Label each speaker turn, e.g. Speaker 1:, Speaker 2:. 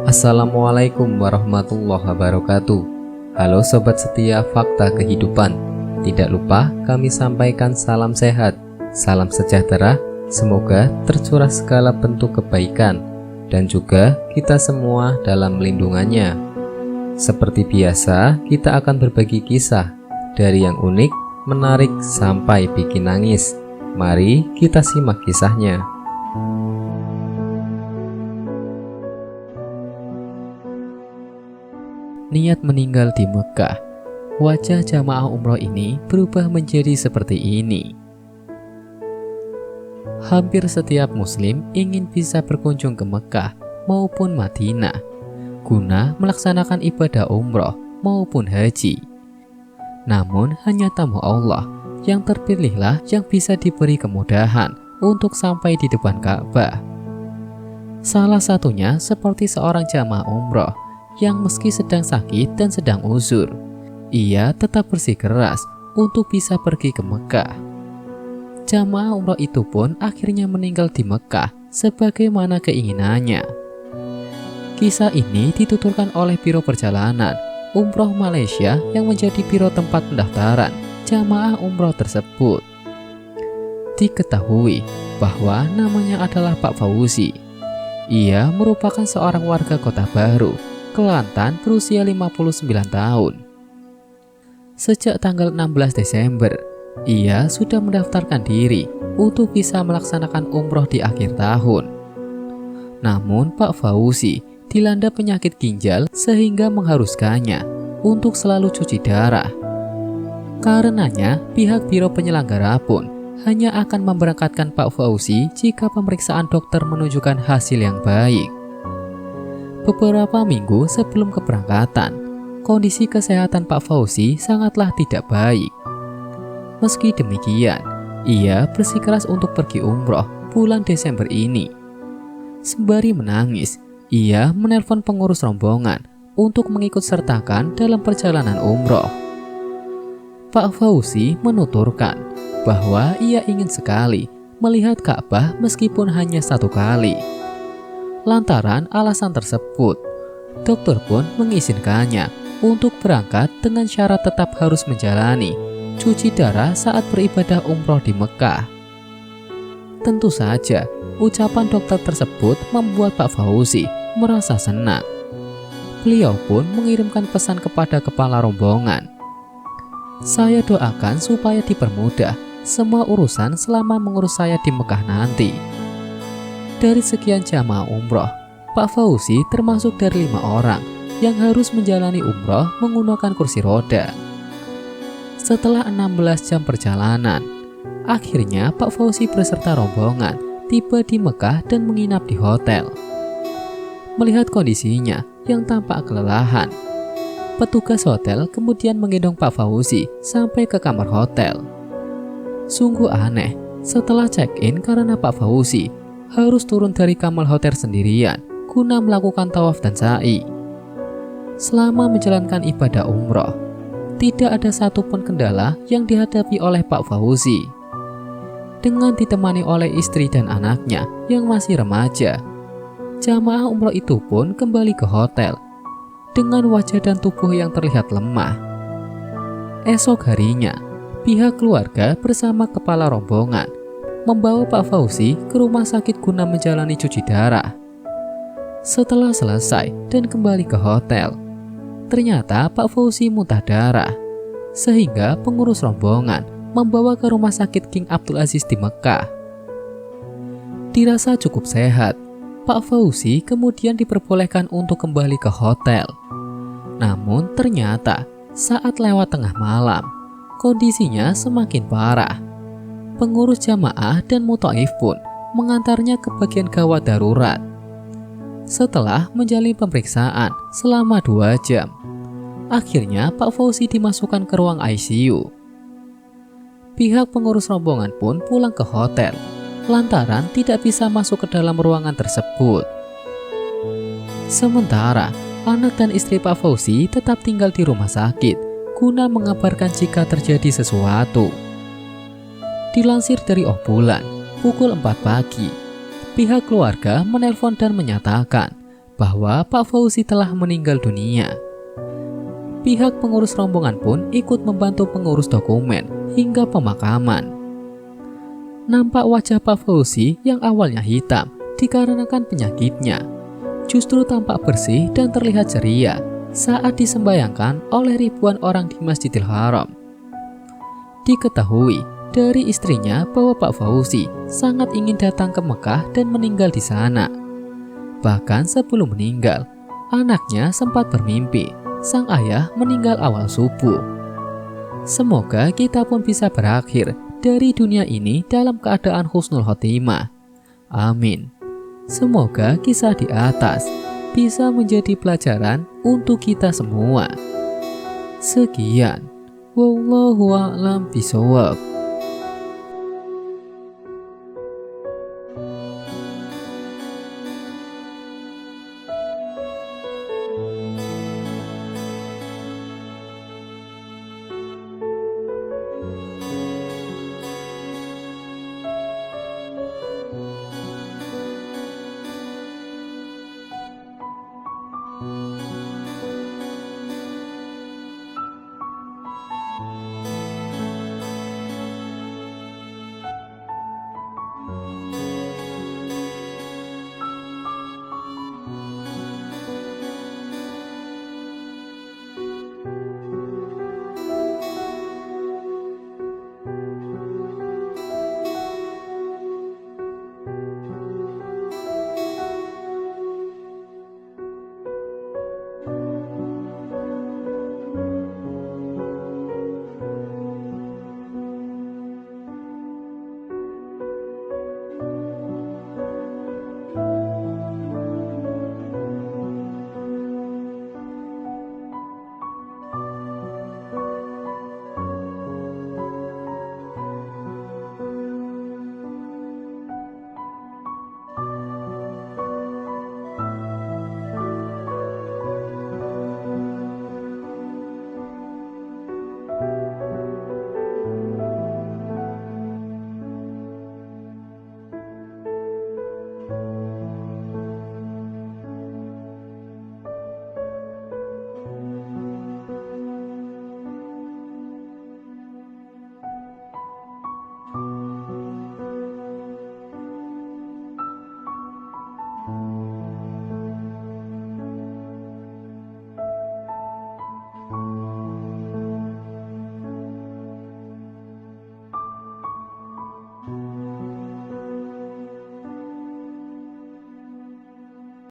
Speaker 1: Assalamualaikum warahmatullahi wabarakatuh. Halo sobat setia Fakta Kehidupan. Tidak lupa kami sampaikan salam sehat, salam sejahtera. Semoga tercurah segala bentuk kebaikan dan juga kita semua dalam lindungannya. Seperti biasa, kita akan berbagi kisah dari yang unik, menarik sampai bikin nangis. Mari kita simak kisahnya. Niat meninggal di Mekah. Wajah jamaah umroh ini berubah menjadi seperti ini. Hampir setiap muslim ingin bisa berkunjung ke Mekah maupun Madinah guna melaksanakan ibadah umroh maupun haji. Namun hanya tamu Allah yang terpilihlah yang bisa diberi kemudahan untuk sampai di depan Ka'bah. Salah satunya seperti seorang jamaah umroh yang meski sedang sakit dan sedang uzur, ia tetap bersikeras untuk bisa pergi ke Mekah. Jamaah umroh itu pun akhirnya meninggal di Mekah sebagaimana keinginannya. Kisah ini dituturkan oleh Biro Perjalanan Umroh Malaysia yang menjadi biro tempat pendaftaran jamaah umroh tersebut. Diketahui bahwa namanya adalah Pak Fauzi. Ia merupakan seorang warga Kota Baru, Kelantan, berusia 59 tahun. Sejak tanggal 16 Desember, ia sudah mendaftarkan diri untuk bisa melaksanakan umroh di akhir tahun. Namun Pak Fauzi dilanda penyakit ginjal sehingga mengharuskannya untuk selalu cuci darah. Karenanya, pihak biro penyelenggara pun hanya akan memberangkatkan Pak Fauzi jika pemeriksaan dokter menunjukkan hasil yang baik. Beberapa minggu sebelum keberangkatan, kondisi kesehatan Pak Fauzi sangatlah tidak baik. Meski demikian, ia bersikeras untuk pergi umroh bulan Desember ini. Sembari menangis, ia menelpon pengurus rombongan untuk mengikut sertakan dalam perjalanan umroh. Pak Fauzi menuturkan bahwa ia ingin sekali melihat Ka'bah meskipun hanya satu kali. Lantaran alasan tersebut, dokter pun mengizinkannya untuk berangkat dengan syarat tetap harus menjalani cuci darah saat beribadah umroh di Mekah. Tentu saja, ucapan dokter tersebut membuat Pak Fauzi merasa senang. Beliau pun mengirimkan pesan kepada kepala rombongan. Saya doakan supaya dipermudah semua urusan selama mengurus saya di Mekah nanti. Dari sekian jamaah umroh, Pak Fauzi termasuk dari 5 orang yang harus menjalani umroh menggunakan kursi roda. Setelah 16 jam perjalanan, akhirnya Pak Fauzi beserta rombongan tiba di Mekah dan menginap di hotel. Melihat kondisinya yang tampak kelelahan, petugas hotel kemudian menggendong Pak Fauzi sampai ke kamar hotel. Sungguh aneh, setelah check-in karena Pak Fauzi harus turun dari kamar hotel sendirian guna melakukan tawaf dan sa'i. Selama menjalankan ibadah umroh, tidak ada satupun kendala yang dihadapi oleh Pak Fauzi. Dengan ditemani oleh istri dan anaknya yang masih remaja, jamaah umroh itu pun kembali ke hotel dengan wajah dan tubuh yang terlihat lemah. Esok harinya, pihak keluarga bersama kepala rombongan membawa Pak Fauzi ke rumah sakit guna menjalani cuci darah. Setelah selesai dan kembali ke hotel, ternyata Pak Fauzi muntah darah, sehingga pengurus rombongan membawa ke rumah sakit King Abdul Aziz di Mekah. Dirasa cukup sehat, Pak Fauzi kemudian diperbolehkan untuk kembali ke hotel. Namun ternyata saat lewat tengah malam, kondisinya semakin parah. Pengurus jamaah dan muthaif pun mengantarnya ke bagian gawat darurat. Setelah menjalani pemeriksaan selama 2 jam, akhirnya Pak Fauzi dimasukkan ke ruang ICU. Pihak pengurus rombongan pun pulang ke hotel, lantaran tidak bisa masuk ke dalam ruangan tersebut. Sementara, anak dan istri Pak Fauzi tetap tinggal di rumah sakit, guna mengabarkan jika terjadi sesuatu. Dilansir dari Bulan, pukul 4 pagi, pihak keluarga menelpon dan menyatakan bahwa Pak Fauzi telah meninggal dunia. Pihak pengurus rombongan pun ikut membantu pengurus dokumen hingga pemakaman. Nampak wajah Pak Fauzi yang awalnya hitam dikarenakan penyakitnya, justru tampak bersih dan terlihat ceria saat disembayangkan oleh ribuan orang di Masjidil Haram. Diketahui dari istrinya bahwa Pak Fauzi sangat ingin datang ke Mekah dan meninggal di sana. Bahkan sebelum meninggal, anaknya sempat bermimpi sang ayah meninggal awal subuh. Semoga kita pun bisa berakhir dari dunia ini dalam keadaan husnul khotimah. Amin. Semoga kisah di atas bisa menjadi pelajaran untuk kita semua. Sekian. Wallahu a'lam bishawab.